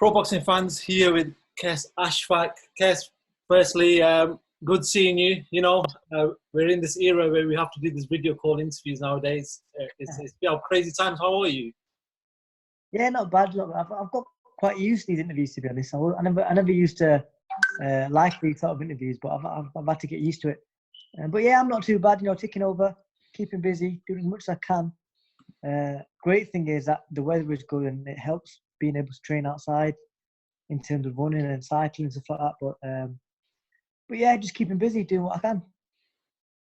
Pro boxing fans here with Qais Ashfaq. Qais, firstly, good seeing you. We're in this era where we have to do these video call interviews nowadays. It's crazy times. How are you? Yeah, not bad. Look, I've got quite used to these interviews, to be honest. I never used to like these sort of interviews, but I've had to get used to it. But yeah, I'm not too bad. Ticking over, keeping busy, doing as much as I can. Great thing is that the weather is good and it helps being able to train outside in terms of running and cycling and stuff like that. But yeah, just keeping busy, doing what I can.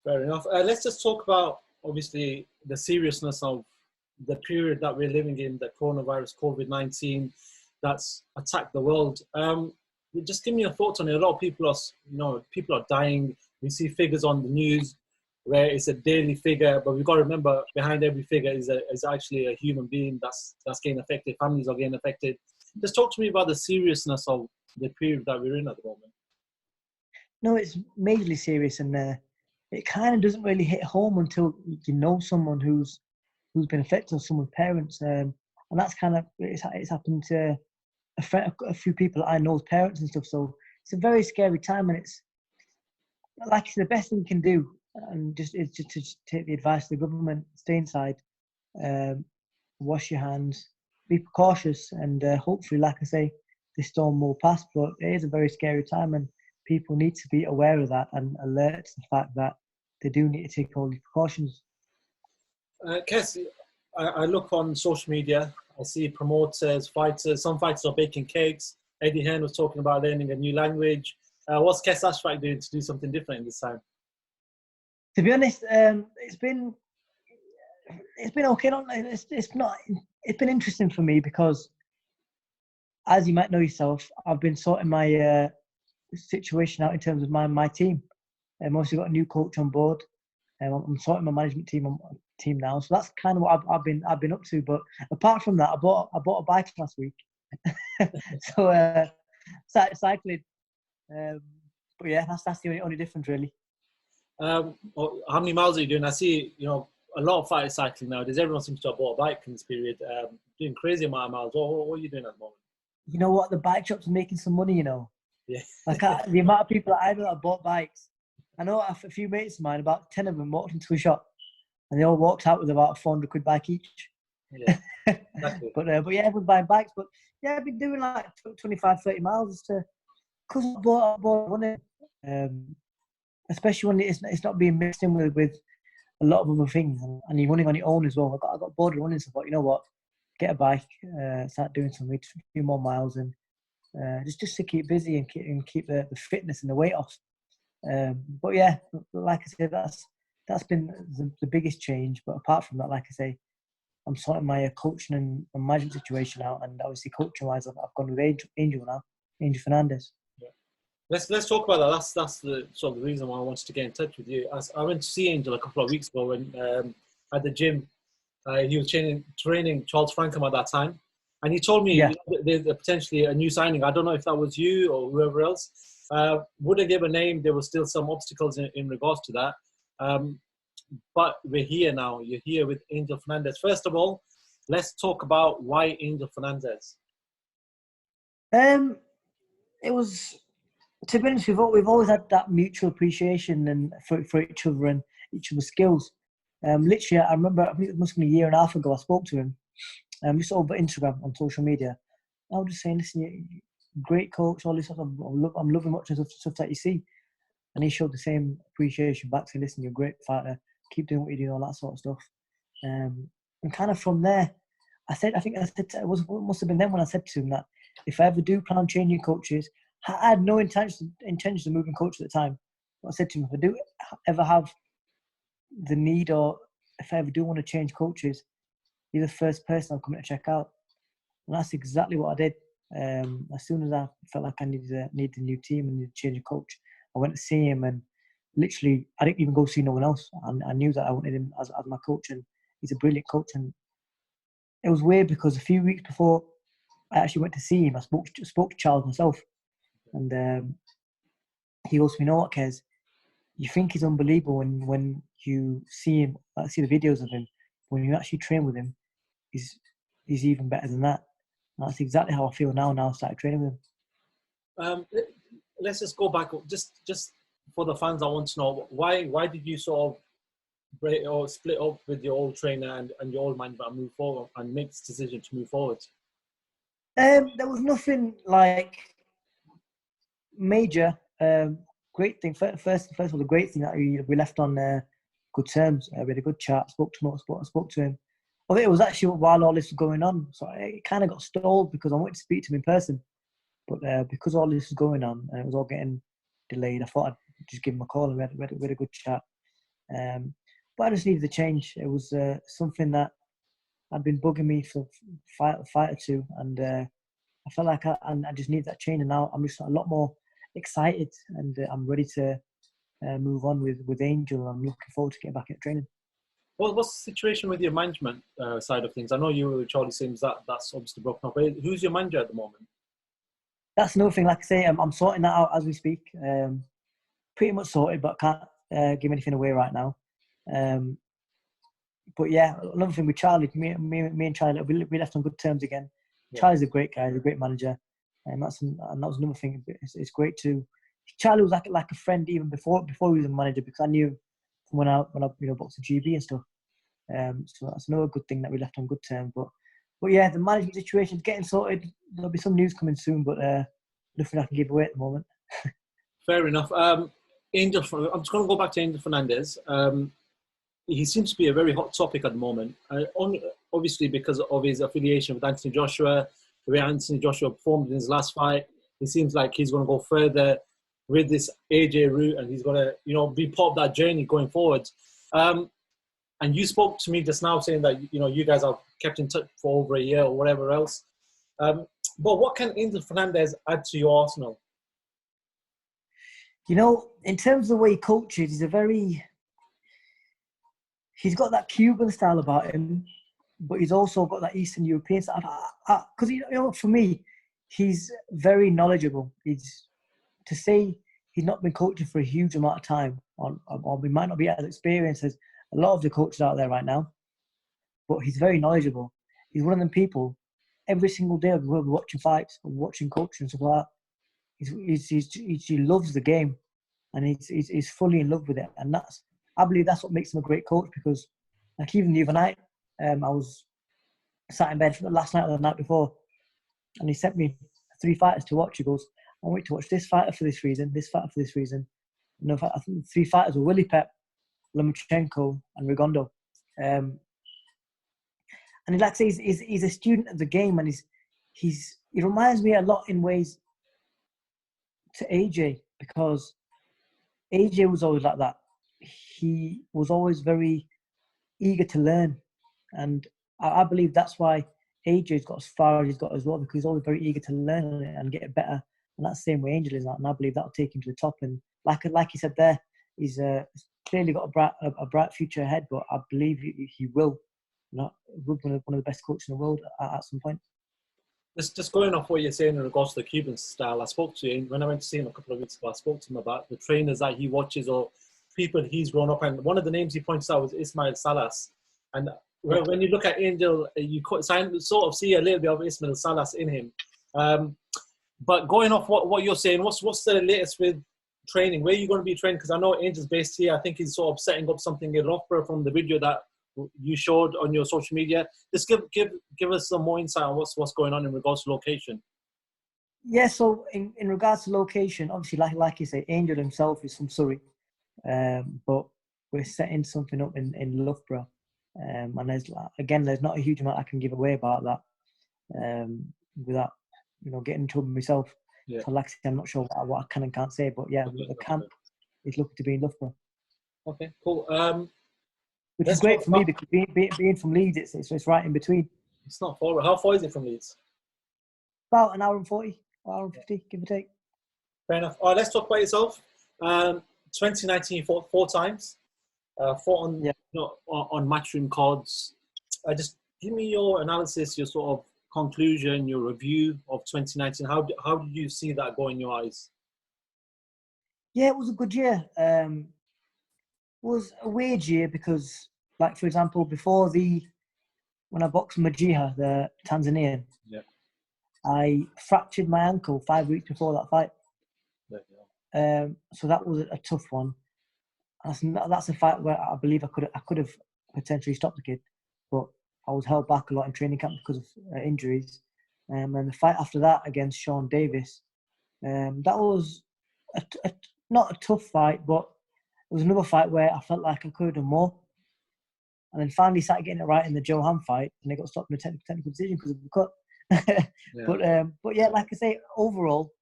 Fair enough. Let's just talk about, obviously, the seriousness of the period that we're living in, the coronavirus, COVID-19, that's attacked the world. Just give me your thoughts on it. A lot of people are dying. We see figures on the news where it's a daily figure, but we've got to remember behind every figure is actually a human being that's getting affected. Families are getting affected. Just talk to me about the seriousness of the period that we're in at the moment. No, it's majorly serious, and it kind of doesn't really hit home until you know someone who's been affected, or someone's parents, and that's kind of it's happened to a few people that I know's parents and stuff. So it's a very scary time, and it's like the best thing you can do, and just to take the advice of the government, stay inside, wash your hands, be cautious, and hopefully, like I say, this storm will pass. But it is a very scary time, and people need to be aware of that and alert to the fact that they do need to take all these precautions. Qais, I look on social media, I see promoters, fighters, some fighters are baking cakes. Eddie Hearn was talking about learning a new language. What's Qais Ashfaq doing to do something different this time? To be honest, it's been okay. It's been interesting for me because, as you might know yourself, I've been sorting my situation out in terms of my team. I've also got a new coach on board. I'm sorting my management team now, so that's kind of what I've been up to. But apart from that, I bought a bike last week, so started cycling. But yeah, that's the only difference really. How many miles are you doing? I see a lot of fighters cycling nowadays. Everyone seems to have bought a bike in this period, doing crazy amount of miles. What are you doing at the moment? You know what? The bike shops are making some money. Yeah. Like the amount of people that I know that have bought bikes. I know a few mates of mine, about 10 of them, walked into a shop, and they all walked out with about a 400 quid bike each. Yeah, exactly. But yeah, everyone's buying bikes. But yeah, I've been doing like 25, 30 miles because I bought running, especially when it's not being mixed in with a lot of other things, and you're running on your own as well. I got bored of running, so I thought, you know what, get a bike, start doing a few more miles, and just to keep busy and keep the fitness and the weight off. But yeah, like I said, that's been the biggest change. But apart from that, like I say, I'm sorting my coaching and management situation out, and obviously coaching wise, I've gone with Angel now, Angel Fernandez. Yeah. Let's talk about that. That's the sort of the reason why I wanted to get in touch with you. I went to see Angel a couple of weeks ago when at the gym. He was training Charles Frankham at that time, and he told me there's potentially a new signing. I don't know if that was you or whoever else. Wouldn't give a name. There were still some obstacles in regards to that. But we're here now. You're here with Angel Fernandez. First of all, let's talk about why Angel Fernandez. It was, to be honest, we've always had that mutual appreciation and for each other and each other's skills. Literally, I remember, I think it must have been a year and a half ago, I spoke to him. Just over Instagram on social media. I was just saying, listen, great coach, all this stuff. I'm loving watching stuff that you see. And he showed the same appreciation back, saying, listen, you're a great fighter, keep doing what you do, all that sort of stuff. And kind of from there, it must have been then when I said to him that if I ever do plan on changing coaches, I had no intention of moving coach at the time. But I said to him, if I do ever have the need, or if I ever do want to change coaches, you're the first person I'm coming to check out. And that's exactly what I did. As soon as I felt like I needed a new team and needed to change a coach, I went to see him, and literally I didn't even go see no one else. I knew that I wanted him as my coach, and he's a brilliant coach. And it was weird because a few weeks before I actually went to see him, I spoke to Charles myself, and he goes, you know what, Kez, you think he's unbelievable when you see him, see the videos of him. When you actually train with him, he's even better than that. And that's exactly how I feel now. Now I started training with him. Let's just go back. Just for the fans, I want to know why did you sort of break or split up with your old trainer and your old manager and move forward and make this decision to move forward? There was nothing like major. Great thing. First of all, the great thing that we left on good terms. We had a good chat. I spoke to him. I think it was actually while all this was going on, so it kind of got stalled because I wanted to speak to him in person. But because all this was going on and it was all getting delayed, I thought I'd just give him a call and we had a good chat. But I just needed a change. It was something that had been bugging me for a fight or two, and I felt like I just need that change. And now I'm just a lot more excited, and I'm ready to move on with Angel. I'm looking forward to getting back into training. Well, what's the situation with your management side of things? I know you were with Charlie Sims. That's obviously broken up. Who's your manager at the moment? That's another thing. Like I say, I'm sorting that out as we speak. Pretty much sorted, but can't give anything away right now. But yeah, another thing with Charlie, me and Charlie, we left on good terms again. Yeah. Charlie's a great guy, he's a great manager, and that was another thing. It's great to. Charlie was like a friend even before he was a manager, because I knew him from when I boxed the GB and stuff. So that's another good thing that we left on good terms. But yeah, the management situation is getting sorted. There'll be some news coming soon, but nothing I can give away at the moment. Fair enough. Angel, I'm just going to go back to Angel Fernandez. He seems to be a very hot topic at the moment. Obviously, because of his affiliation with Anthony Joshua, the way Anthony Joshua performed in his last fight, it seems like he's going to go further with this AJ route, and he's going to, be part of that journey going forward. And you spoke to me just now saying that, you guys have kept in touch for over a year or whatever else. But what can Angel Fernandez add to your arsenal? In terms of the way he coaches, he's got that Cuban style about him, but he's also got that Eastern European style. Because, for me, he's very knowledgeable. To say he's not been coaching for a huge amount of time, or he might not be as experienced as a lot of the coaches out there right now, but he's very knowledgeable. He's one of them people, every single day we're watching fights, watching coaching and stuff like that. He loves the game, and he's fully in love with it. And I believe that's what makes him a great coach, because like even the other night, I was sat in bed for the last night or the night before, and he sent me 3 fighters to watch. He goes, I want you to watch this fighter for this reason, this fighter for this reason. I think the 3 fighters were Willie Pep, Lomachenko and Rigondeaux. And like I say, he's a student of the game, and he reminds me a lot in ways to AJ, because AJ was always like that. He was always very eager to learn, and I believe that's why AJ's got as far as he's got as well, because he's always very eager to learn and get better. And that's the same way Angel is, and I believe that'll take him to the top. And like you said there, he's clearly got a bright future ahead, but I believe he will. One of the best coaches in the world at some point. Just going off what you're saying in regards to the Cuban style, I spoke to him when I went to see him a couple of weeks ago. I spoke to him about the trainers that he watches or people he's grown up, and one of the names he points out was Ismail Salas. And when you look at Angel, you sort of see a little bit of Ismail Salas in him. But going off what you're saying, what's the latest with training? Where are you going to be training? Because I know Angel's based here. I think he's sort of setting up something in Loughborough from the video that you showed on your social media. Just give us some more insight on what's going on in regards to location. Yeah, so in regards to location, obviously, like you say, Angel himself is from Surrey, but we're setting something up in Loughborough, and there's not a huge amount I can give away about that, without getting in trouble myself. Yeah. So like I say, I'm not sure what I can and can't say, but yeah, the camp is looking to be in Loughborough. Okay, cool. Which is great for me, because being from Leeds, it's right in between. It's not far. How far is it from Leeds? About an hour and 40, an hour and 50, give or take. Fair enough. All right, let's talk about yourself. 2019, you fought 4 times. Fought on Matchroom cards. Just give me your analysis, your sort of conclusion, your review of 2019. How did you see that go in your eyes? Yeah, it was a good year. Was a weird year because, like, for example, when I boxed Majiha, the Tanzanian, I fractured my ankle 5 weeks before that fight. So that was a tough one. That's a fight where I believe I could have potentially stopped the kid, but I was held back a lot in training camp because of injuries. And the fight after that against Sean Davis, that was not a tough fight, but it was another fight where I felt like I could have done more. And then finally started getting it right in the Joe Ham fight, and they got stopped in a technical decision because of the cut. Yeah. But yeah, like I say, overall,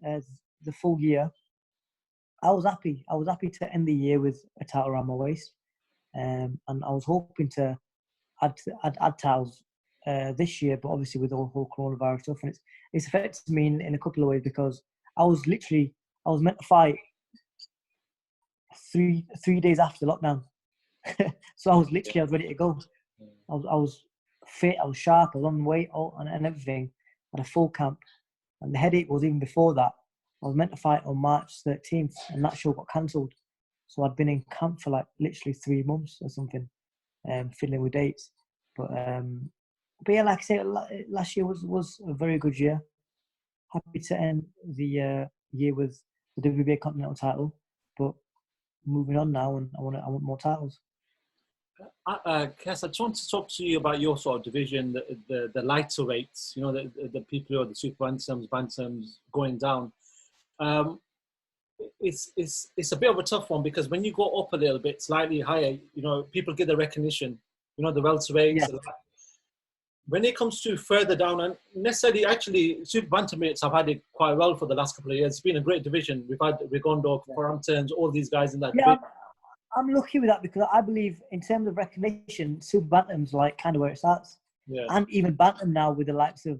the full year, I was happy. I was happy to end the year with a title around my waist, and I was hoping to add titles this year, but obviously with the whole coronavirus stuff, and it's affected me in a couple of ways because I was meant to fight three days after lockdown. So I was ready to go. I was fit, I was sharp, I was on weight, and everything. I had a full camp, and the headache was even before that. I was meant to fight on March 13th, and that show got cancelled. So I'd been in camp for like literally 3 months or something, fiddling with dates. But yeah, like I say, last year was a very good year. Happy to end the year with the WBA Continental title, but moving on now, and I want more titles. Qais, I just want to talk to you about your sort of division, the lighter weights. You know, the people who are the super bantams going down. It's a bit of a tough one because when you go up a little bit, slightly higher, you know, people get the recognition. You know, the welterweights. Yeah. When it comes to further down, and necessarily, actually, super bantamweights have had it quite well for the last couple of years. It's been a great division. We've had Rigondeaux, Framptons, all these guys in that division. I'm lucky with that because I believe in terms of recognition, super bantam's like kind of where it starts. Yeah. And even bantam now with the likes of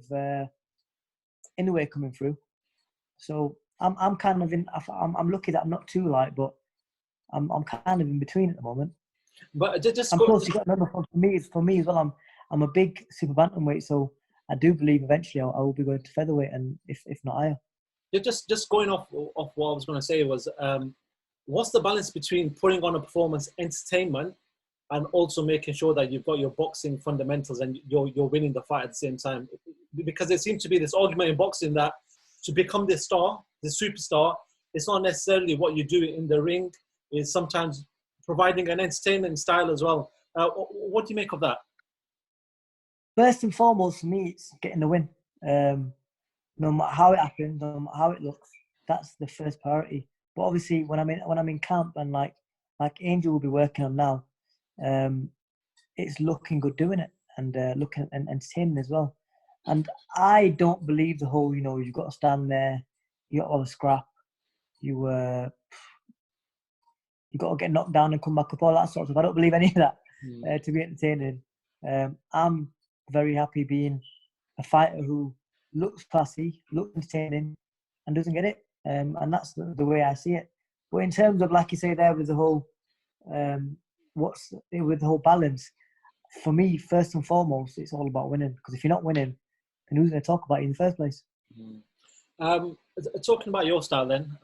Inoue coming through. So I'm kind of I'm lucky that I'm not too light, but I'm kind of in between at the moment. But just plus you got to remember for me as well. I'm a big super bantamweight, so I do believe eventually I will be going to featherweight, and if not higher. Just going off what I was going to say was, what's the balance between putting on a performance, entertainment, and also making sure that you've got your boxing fundamentals and you're winning the fight at the same time? Because there seems to be this argument in boxing that to become this star, this superstar, it's not necessarily what you do in the ring. It's sometimes providing an entertainment style as well. What do you make of that? First and foremost, for me, it's getting the win. No matter how it happens, no matter how it looks, that's the first priority. But obviously, when I'm in camp and like Angel will be working on now, it's looking good doing it and looking and entertaining as well. And I don't believe the whole, you know, you've got to stand there, you got to have a scrap, you got to get knocked down and come back up, all that sort of stuff. I don't believe any of that to be entertaining. I'm very happy being a fighter who looks classy, looks entertaining, and doesn't get it. And that's the way I see it. But in terms of, like you say there, with the whole, with the whole balance, for me, first and foremost, it's all about winning. Because if you're not winning, then who's going to talk about you in the first place? Talking about your style then,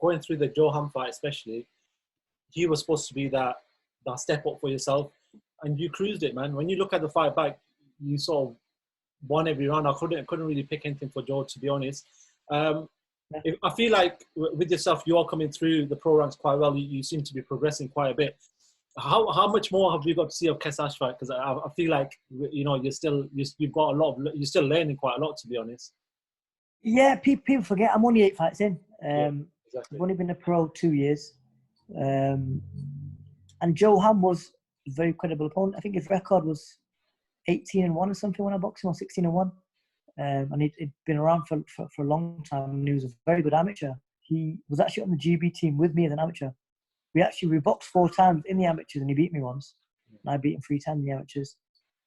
going through the Joe Ham fight especially, you were supposed to be that step up for yourself, and you cruised it, man. When you look at the fight back, you sort of won every round. I couldn't really pick anything for Joe, to be honest. I feel like with yourself, you are coming through the pro ranks quite well. You seem to be progressing quite a bit. How much more have we got to see of Qais Ashfaq? Because I feel like, you know, you've got a lot of, you're still learning quite a lot, to be honest. Yeah, people forget I'm only 8 fights in. Exactly. I've only been a pro 2 years. And Joe Ham was a very credible opponent. I think his record was 18-1 or something when I boxed him, or 16-1. And he'd been around for a long time, and he was a very good amateur. He was actually on the GB team with me as an amateur. We boxed 4 times in the amateurs, and he beat me once. And I beat him 3 times in the amateurs.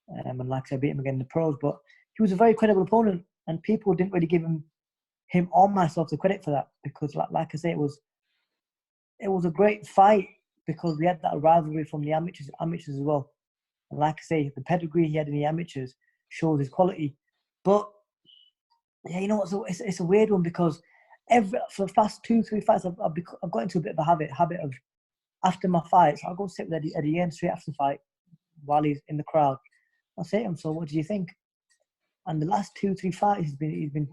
And like I said, I beat him again in the pros. But he was a very credible opponent, and people didn't really give him or myself the credit for that, because like I say, it was a great fight because we had that rivalry from the amateurs as well. And like I say, the pedigree he had in the amateurs shows his quality. But yeah, you know what? It's a weird one because for the past 2-3 fights, I've got into a bit of a habit of, after my fights, I'll go sit with Eddie Hearn straight after the fight while he's in the crowd. I'll say to him, "So what do you think?" And the last 2-3 fights, he's been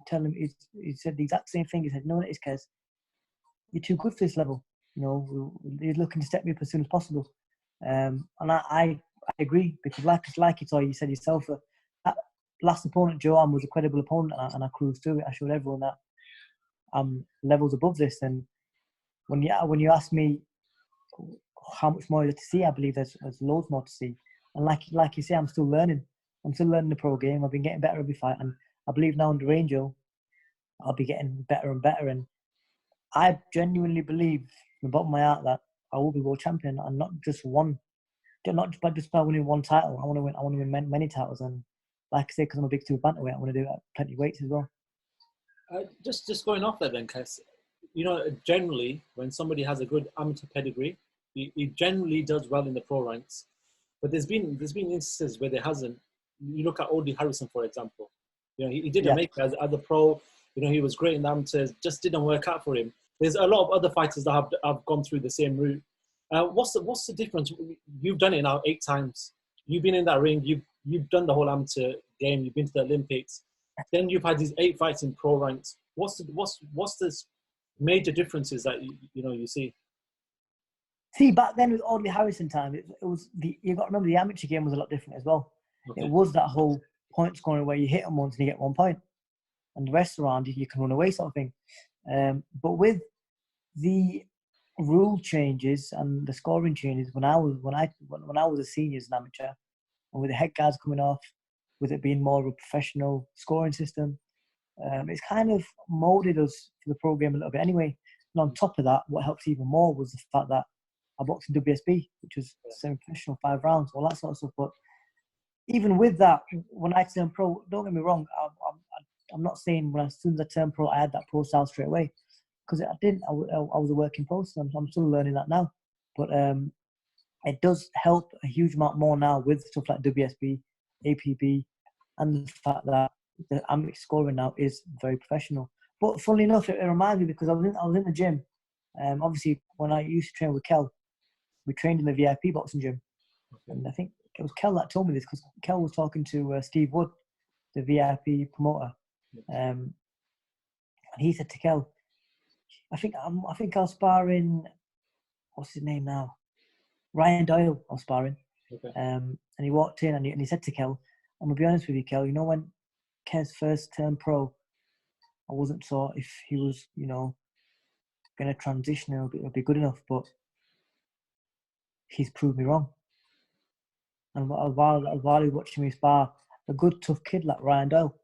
telling me, he said the exact same thing. He said, "No, it is, Kez. You're too good for this level. You know, he's looking to step me up as soon as possible." And I agree, because like you said yourself, that last opponent, Joanne, was a credible opponent, and I cruised through it. I showed everyone that I'm levels above this. And when you ask me how much more is to see, I believe there's loads more to see. And like you say, I'm still learning. I'm still learning the pro game. I've been getting better every fight, and I believe now under Angel, I'll be getting better and better. And I genuinely believe from the bottom of my heart that I will be world champion, and not just by winning one title. I want to win many titles. And like I say, because I'm a big two bantamweight, I want to do it at plenty of weights as well. Just going off there then, Kes, you know, generally when somebody has a good amateur pedigree, he generally does well in the pro ranks. But there's been instances where there hasn't. You look at Odie Harrison, for example. You know, he didn't make it as a pro. You know, he was great in the amateurs, just didn't work out for him. There's a lot of other fighters that have gone through the same route. What's the difference? You've done it now 8 times. You've been in that ring. You've done the whole amateur game. You've been to the Olympics. Then you've had these 8 fights in pro ranks. What's the major differences that you see? See, back then with Audley Harrison time, it was you got to remember the amateur game was a lot different as well. Okay. It was that whole point scoring where you hit them once and you get 1 point, and the rest around you can run away sort of thing. But with the rule changes and the scoring changes, when I was a senior as an amateur, and with the head guards coming off, with it being more of a professional scoring system, it's kind of molded us for the pro game a little bit anyway. And on top of that, what helps even more was the fact that I boxed in WSB, which was semi-professional, 5 rounds, all that sort of stuff. But even with that, when I turned pro, don't get me wrong, I'm not saying as soon as I turned pro, I had that pro style straight away, because I didn't. I was a work in progress. I'm still learning that now. But it does help a huge amount more now with stuff like WSB, APB, and the fact that the amateur scoring now is very professional. But funnily enough, it reminds me, because I was in the gym. Obviously, when I used to train with Kel, we trained in the VIP boxing gym. Okay. And I think it was Kel that told me this, because Kel was talking to Steve Wood, the VIP promoter. And he said to Kel, I think I was sparring, what's his name now? Ryan Doyle, I was sparring. Okay. And he walked in and he said to Kel, I'm going to be honest with you, Kel, you know, when Kez first turned pro, I wasn't sure if he was, going to transition or be good enough, but he's proved me wrong. And while he was watching me spar a good, tough kid like Ryan Doyle,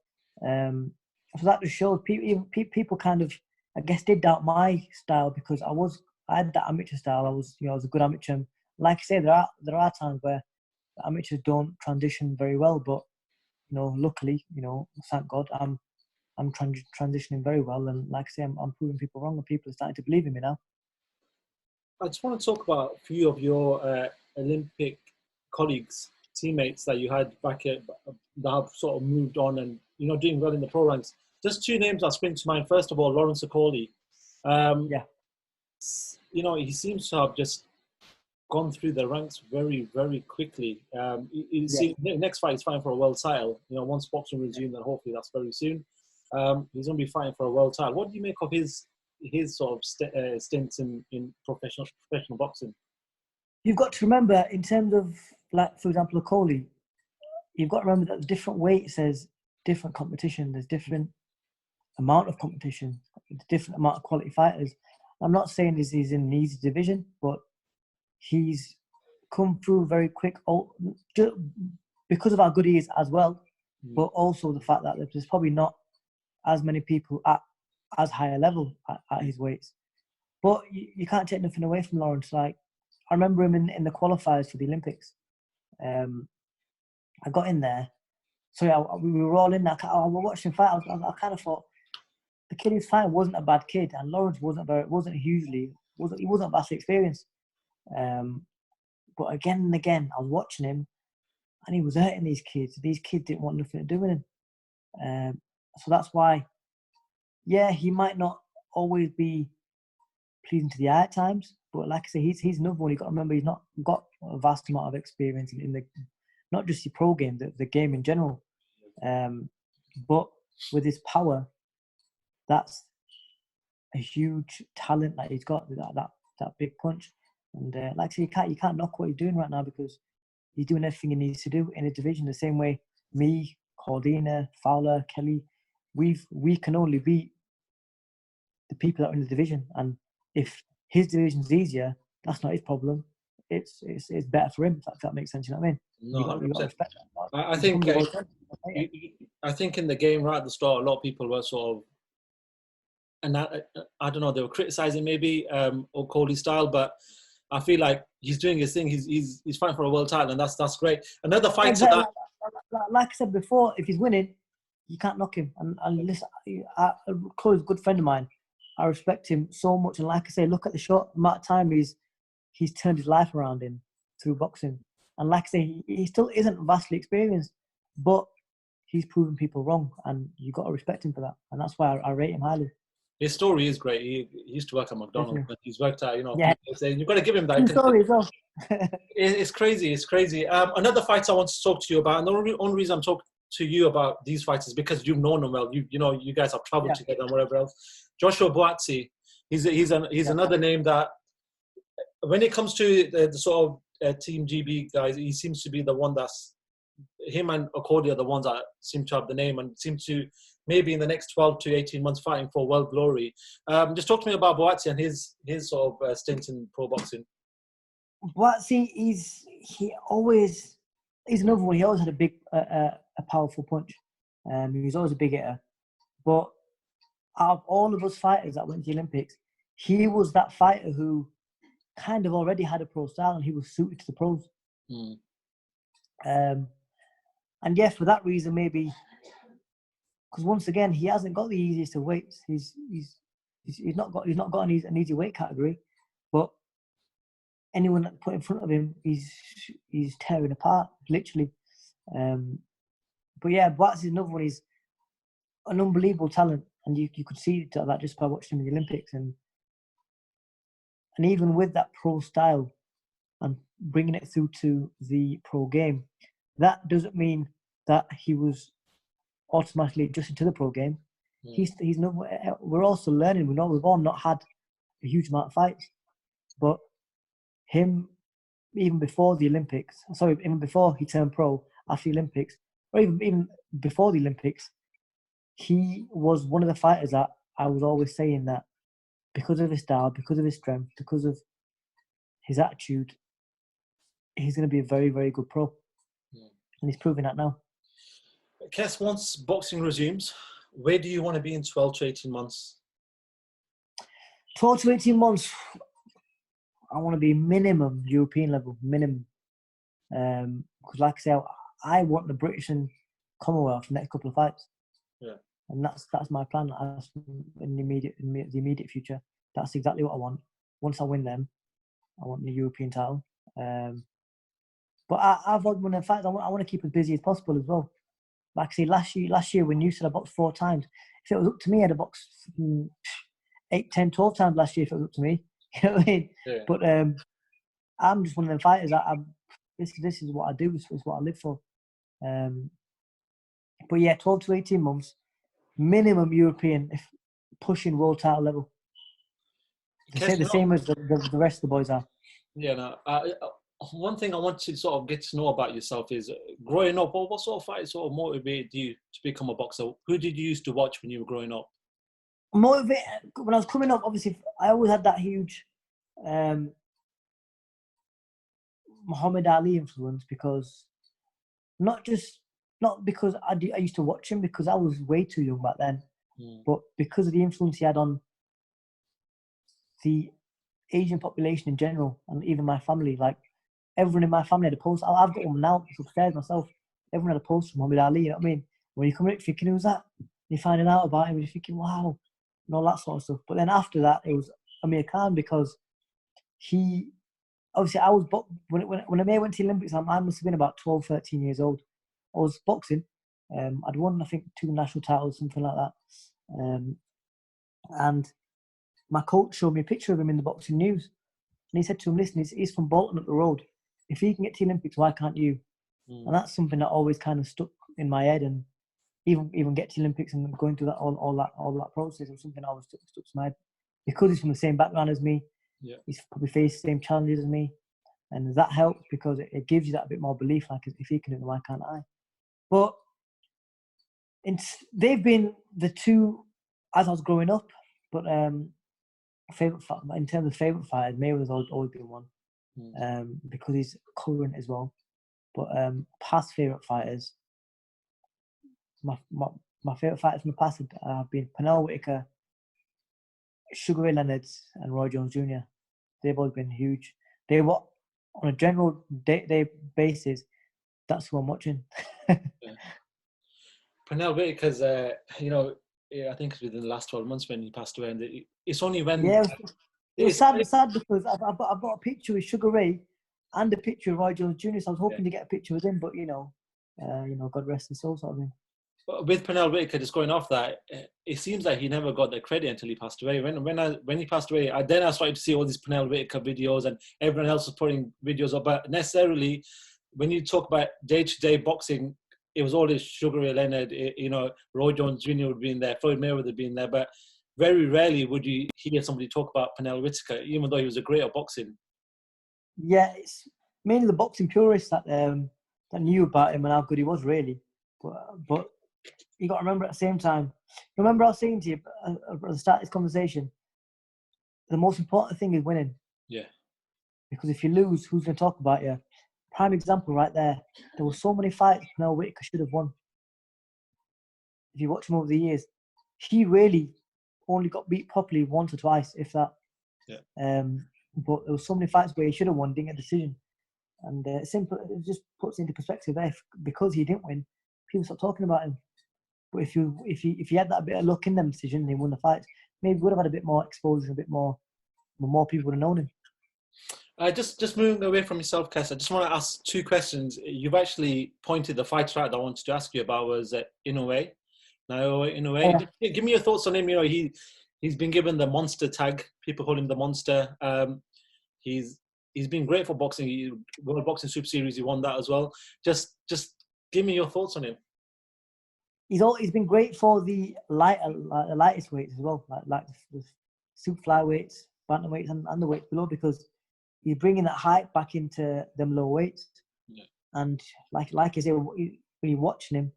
so that just shows people kind of, I guess, did doubt my style, because I had that amateur style. I was a good amateur. Like I say, there are times where the amateurs don't transition very well, but luckily, thank God, I'm transitioning very well, and like I say, I'm proving people wrong, and people are starting to believe in me now. I just want to talk about a few of your Olympic colleagues, teammates that you had back that have sort of moved on and doing well in the pro ranks. Just 2 names that spring to mind. First of all, Lawrence Okoli. He seems to have just gone through the ranks very, very quickly. Next fight, he's fighting for a world title. Once boxing resumes, then hopefully that's very soon. He's going to be fighting for a world title. What do you make of his sort of stints in professional boxing? You've got to remember, in terms of, like, for example, Okoli, you've got to remember that different weights, there's different competition, there's different amount of competition, different amount of quality fighters. I'm not saying he's in an easy division, but he's come through very quick, because of how good he is as well, but also the fact that there's probably not as many people at as high a level at his weights. But you can't take nothing away from Lawrence. Like, I remember him in the qualifiers for the Olympics. I got in there. So yeah, we were all in there. I was watching him fight. I kind of thought the kid who's fighting wasn't a bad kid, and Lawrence wasn't vastly experienced. But again and again, I was watching him, and he was hurting these kids. These kids didn't want nothing to do with him. So that's why, he might not always be pleasing to the eye at times, but like I say, he's another one. You've got to remember, he's not got a vast amount of experience in the, not just the pro game, the game in general. But with his power, that's a huge talent that he's got. That big punch, and like I say, you can't knock what he's doing right now because he's doing everything he needs to do in a division. The same way me, Cordina, Fowler, Kelly, we can only beat the people that are in the division. And if his division's easier, that's not his problem. It's better for him. If that makes sense, you know what I mean? No, You got to respect that. I think in the game right at the start, a lot of people were sort of, and I don't know, they were criticizing maybe or Cody's style, but I feel like he's doing his thing. He's fighting for a world title, and that's great. Another fight exactly. Like I said before, if he's winning, you can't knock him. And listen, Cody's a good friend of mine. I respect him so much, and like I say, look at the short amount of time he's turned his life around in through boxing. And like I say, he still isn't vastly experienced, but he's proven people wrong, and you got to respect him for that. And that's why I rate him highly. His story is great. He used to work at McDonald's, but he's worked at, Yeah. You've got to give him that. His story as well. It's crazy. It's crazy. Another fight I want to talk to you about, and the only reason I'm talking to you about these fights is because you've known them well. You guys have traveled together and whatever else. Joshua Buatsi, he's another name that, when it comes to the sort of Team GB guys, he seems to be the one that's, him and Okodi are the ones that seem to have the name and seem to maybe in the next 12 to 18 months fighting for world glory. Just talk to me about Buatsi and his sort of stint in pro boxing. Buatsi, he's another one. He always had a big, a powerful punch. He was always a big hitter. But out of all of us fighters that went to the Olympics, he was that fighter who kind of already had a pro style and he was suited to the pros. And yeah, for that reason, maybe, because once again, he hasn't got the easiest of weights. He's not got an easy weight category, but anyone that put in front of him, he's tearing apart, literally. But yeah, Buatsi is another one. He's an unbelievable talent, and you could see that just by watching him in the Olympics, and even with that pro style and bringing it through to the pro game, that doesn't mean that he was automatically adjusted to the pro game. He's no. We're also learning. We've all not had a huge amount of fights, but him, even before the Olympics, even before he turned pro, after the Olympics, or even before the Olympics, he was one of the fighters that I was always saying that because of his style, because of his strength, because of his attitude, he's going to be a very, very good pro. And he's proving that now. Qais, once boxing resumes, where do you want to be in 12 to 18 months? 12 to 18 months, I want to be minimum European level, minimum. Because like I say, I want the British and Commonwealth next couple of fights. Yeah. And that's my plan. In the immediate future, that's exactly what I want. Once I win them, I want the European title. But I've won in fact. I want to keep as busy as possible as well. Like I say, last year when you said I boxed 4 times, if it was up to me, I'd have boxed 8, 10, 12 times last year if it was up to me. You know what I mean? Yeah. But I'm just one of them fighters. This is what I do. This is what I live for. But yeah, 12 to 18 months, minimum European, if pushing world title level. The same as the rest of the boys are. Yeah, no. One thing I want to sort of get to know about yourself is growing up, what sort of fight sort of motivated you to become a boxer? Who did you used to watch when you were growing up? When I was coming up, obviously, I always had that huge Muhammad Ali influence, because not because I used to watch him because I was way too young back then, but because of the influence he had on the Asian population in general, and even my family. Like, everyone in my family had a poster. I've got one now, it's upstairs myself. Everyone had a poster from Muhammad Ali, you know what I mean? When you come in thinking, who's that? And you're finding out about him, and you're thinking, wow, and all that sort of stuff. But then after that, it was Amir Khan, because he, obviously, I was, when Amir went to the Olympics, I must have been about 12, 13 years old. I was boxing. I'd won, I think, 2 national titles, something like that. And my coach showed me a picture of him in the boxing news. And he said to him, listen, he's from Bolton up the road. If he can get to the Olympics, why can't you? And that's something that always kind of stuck in my head. And even get to the Olympics and going through that all that process was something I was stuck to my head. Because he's from the same background as me, he's probably faced the same challenges as me, and that helps because it gives you that bit more belief. Like, if he can do it, why can't I? But they've been the two as I was growing up. But in terms of favorite fighters, Mayweather's always been one, because he's current as well. But past favorite fighters, my favorite fighters from the past have been Pernell Whitaker, Sugar Ray Leonard, and Roy Jones Jr. They've all been huge. They were on a general day-to-day basis. That's who I'm watching. Pernell Whitaker's, I think it's within the last 12 months when he passed away, and it's only when it was sad because I've got a picture with Sugar Ray and a picture of Roy Jones Jr. So I was hoping to get a picture with him, but God rest his soul, sort of thing. With Pernell Whitaker, just going off that, it seems like he never got the credit until he passed away. When he passed away, I started to see all these Pernell Whitaker videos, and everyone else was putting videos up. But necessarily, when you talk about day-to-day boxing, it was always Sugar Ray Leonard. Roy Jones Jr. would be in there, Floyd Mayweather would be in there, but very rarely would you hear somebody talk about Pernell Whitaker, even though he was a great at boxing. Yeah, it's mainly the boxing purists that knew about him and how good he was, really. But you got to remember at the same time. Remember, I was saying to you at the start of this conversation, the most important thing is winning. Yeah. Because if you lose, who's going to talk about you? Prime example right there. There were so many fights Pernell Whitaker should have won. If you watch him over the years, he really only got beat properly once or twice, if that. Yeah. But there were so many fights where he should have won, didn't get a decision. And it just puts into perspective there. Because he didn't win, people start talking about him. But if you had that bit of luck in them decision and he won the fights, maybe would have had a bit more exposure, a bit more people would have known him. Just moving away from yourself, Qais, I just want to ask two questions. You've actually pointed the fighter out that I wanted to ask you about was Inoue. Now, Inoue, give me your thoughts on him. He's been given the monster tag. People call him the monster. He's been great for boxing. World Boxing Super Series, he won that as well. Just give me your thoughts on him. He's been great for the lightest weights as well, like the super flyweights, bantamweights, and the weights below, because he's bringing that height back into them low weights. Yeah. And like I say, when you're watching him,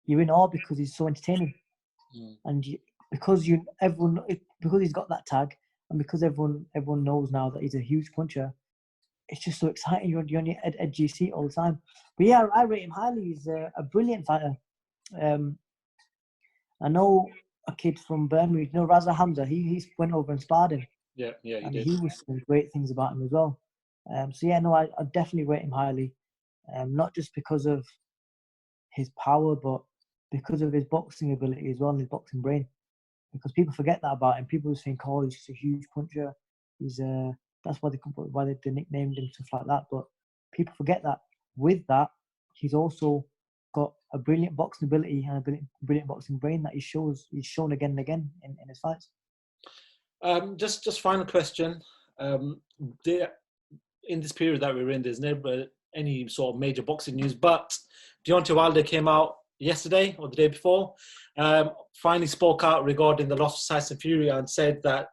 you're in awe because he's so entertaining. And because he's got that tag, and because everyone knows now that he's a huge puncher, it's just so exciting. You're on your edge of your seat all the time. But yeah, I rate him highly. He's a brilliant fighter. I know a kid from Birmingham, Raza Hamza. He went over and sparred him. Yeah, he did. He was saying great things about him as well. I definitely rate him highly. Not just because of his power, but because of his boxing ability as well and his boxing brain. Because people forget that about him. People just think, he's just a huge puncher. That's why they nicknamed him, stuff like that. But people forget that with that, he's also got a brilliant boxing ability and a brilliant boxing brain that he's shown again and again in his fights. Just final question. In this period that we're in, there's never any sort of major boxing news, but Deontay Wilder came out yesterday or the day before, finally spoke out regarding the loss of Tyson Fury and said that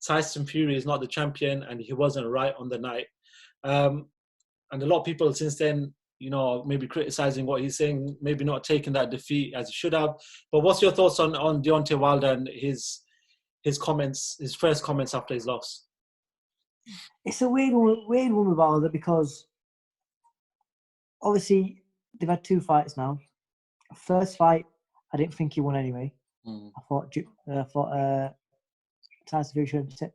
Tyson Fury is not the champion and he wasn't right on the night. And a lot of people since then, maybe criticizing what he's saying, maybe not taking that defeat as he should have. But what's your thoughts on Deontay Wilder and his comments, his first comments after his loss? It's a weird one with Wilder because obviously they've had two fights now. First fight, I didn't think he won anyway. I thought Tyson Fury should have.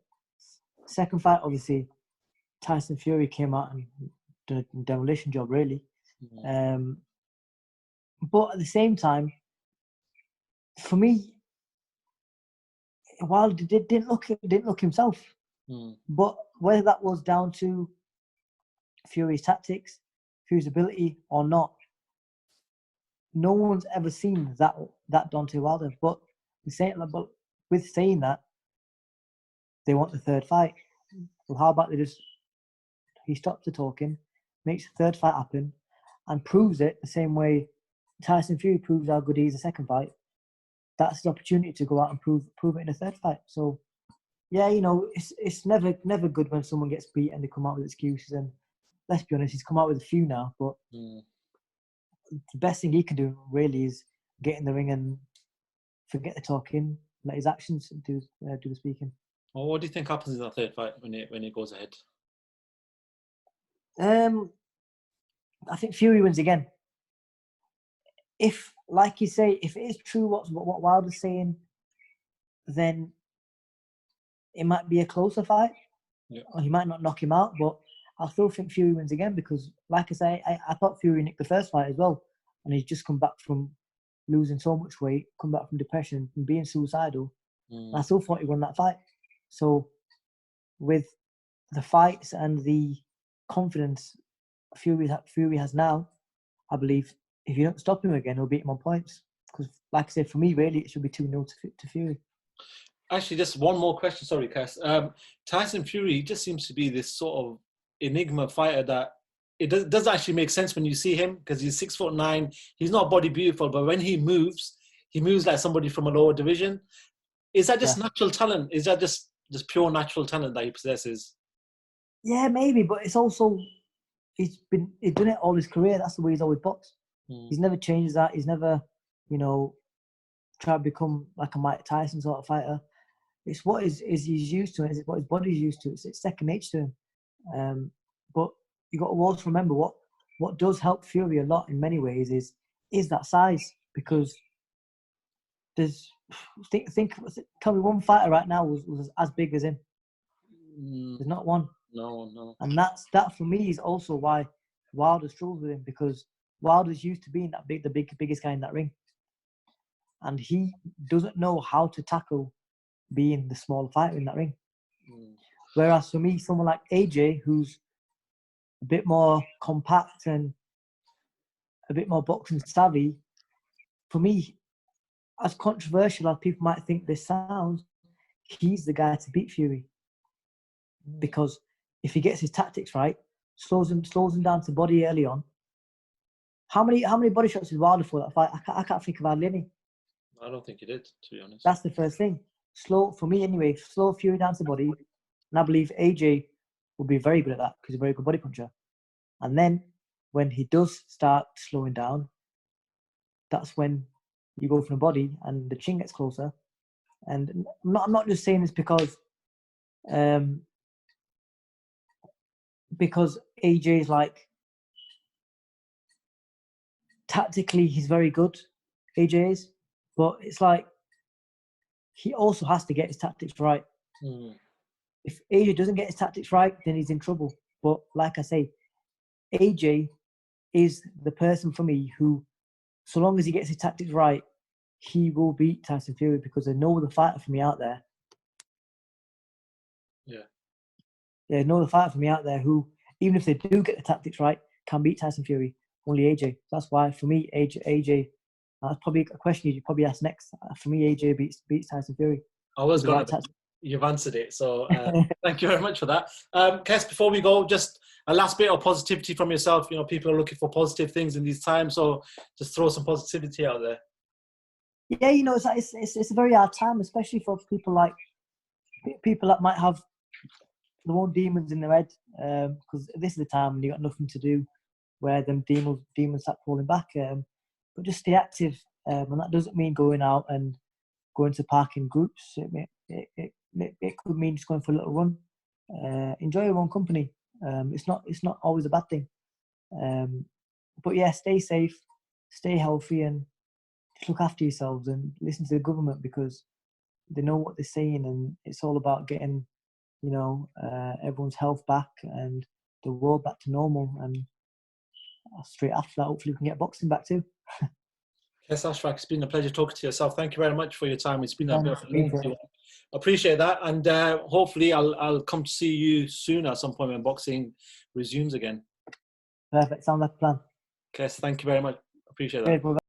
Second fight, obviously, Tyson Fury came out and did a demolition job, really. But at the same time, for me, Wilder didn't look himself. But whether that was down to Fury's tactics, Fury's ability, or not, no one's ever seen that Deontay Wilder. But with saying that, they want the third fight. Well, how about he stops the talking, makes the third fight happen, and proves it the same way Tyson Fury proves how good he is the second fight, that's the opportunity to go out and prove it in the third fight. So, yeah, it's never good when someone gets beat and they come out with excuses. And let's be honest, he's come out with a few now. But the best thing he can do really is get in the ring and forget the talking, let his actions do the speaking. Well, what do you think happens in that third fight when it goes ahead? I think Fury wins again. If, like you say, if it is true what Wilder's saying, then it might be a closer fight. Yeah. Or he might not knock him out, but I still think Fury wins again because, like I say, I thought Fury nicked the first fight as well, and he's just come back from losing so much weight, come back from depression, and being suicidal. And I still thought he won that fight. So, with the fights and the confidence Fury has now, I believe if you don't stop him again, he'll beat him on points. Because, like I said, for me, really, it should be 2-0 to Fury. Actually, just one more question. Sorry, Cass. Tyson Fury just seems to be this sort of enigma fighter that it does actually make sense when you see him because he's 6'9". He's not body beautiful, but when he moves like somebody from a lower division. Is that just natural talent? Is that just pure natural talent that he possesses? Yeah, maybe, but it's also he's done it all his career. That's the way he's always boxed. He's never changed that. He's never, tried to become like a Mike Tyson sort of fighter. It's what he's used to. It's what his body's used to. It's second nature to him. But you got to also remember what does help Fury a lot in many ways is that size, because there's tell me one fighter right now was as big as him. There's not one. No. And that for me is also why Wilder struggles with him, because Wilder's used to being the biggest guy in that ring, and he doesn't know how to tackle being the smaller fighter in that ring. Whereas for me, someone like AJ, who's a bit more compact and a bit more boxing savvy, for me, as controversial as people might think this sounds, he's the guy to beat Fury. Because if he gets his tactics right, slows him down to body early on. How many body shots did Wilder for that fight? I can't think of hardly any. I don't think he did, to be honest. That's the first thing. Slow Fury down to body. And I believe AJ will be very good at that because he's a very good body puncher. And then when he does start slowing down, that's when you go from the body and the chin gets closer. And I'm not just saying this because AJ is like, tactically he's very good, AJ is, but it's like he also has to get his tactics right. If AJ doesn't get his tactics right, then he's in trouble. But like I say, AJ is the person for me who, so long as he gets his tactics right, he will beat Tyson Fury, because there's no other fighter for me out there. Yeah, no other fighter for me out there who, even if they do get the tactics right, can beat Tyson Fury. Only AJ. That's why for me, AJ. That's probably a question you'd probably ask next. For me, AJ beats Tyson Fury. I was going to. You've answered it, so thank you very much for that. Kes, before we go, just a last bit of positivity from yourself. People are looking for positive things in these times, so just throw some positivity out there. Yeah, it's a very hard time, especially for people that might have their own demons in their head, because this is the time when you got nothing to do, where them demons start falling back. But just stay active, and that doesn't mean going out and going to park in groups. It could mean just going for a little run. Enjoy your own company. It's not always a bad thing. But yeah, stay safe, stay healthy, and just look after yourselves and listen to the government, because they know what they're saying, and it's all about getting everyone's health back and the world back to normal. And straight after that, hopefully we can get boxing back too. Qais Ashfaq, it's been a pleasure talking to yourself. Thank you very much for your time. It's been a bit of a lengthy one. Appreciate that, and hopefully I'll come to see you soon at some point when boxing resumes again. Perfect. Sounds like a plan. Qais, thank you very much. Appreciate that.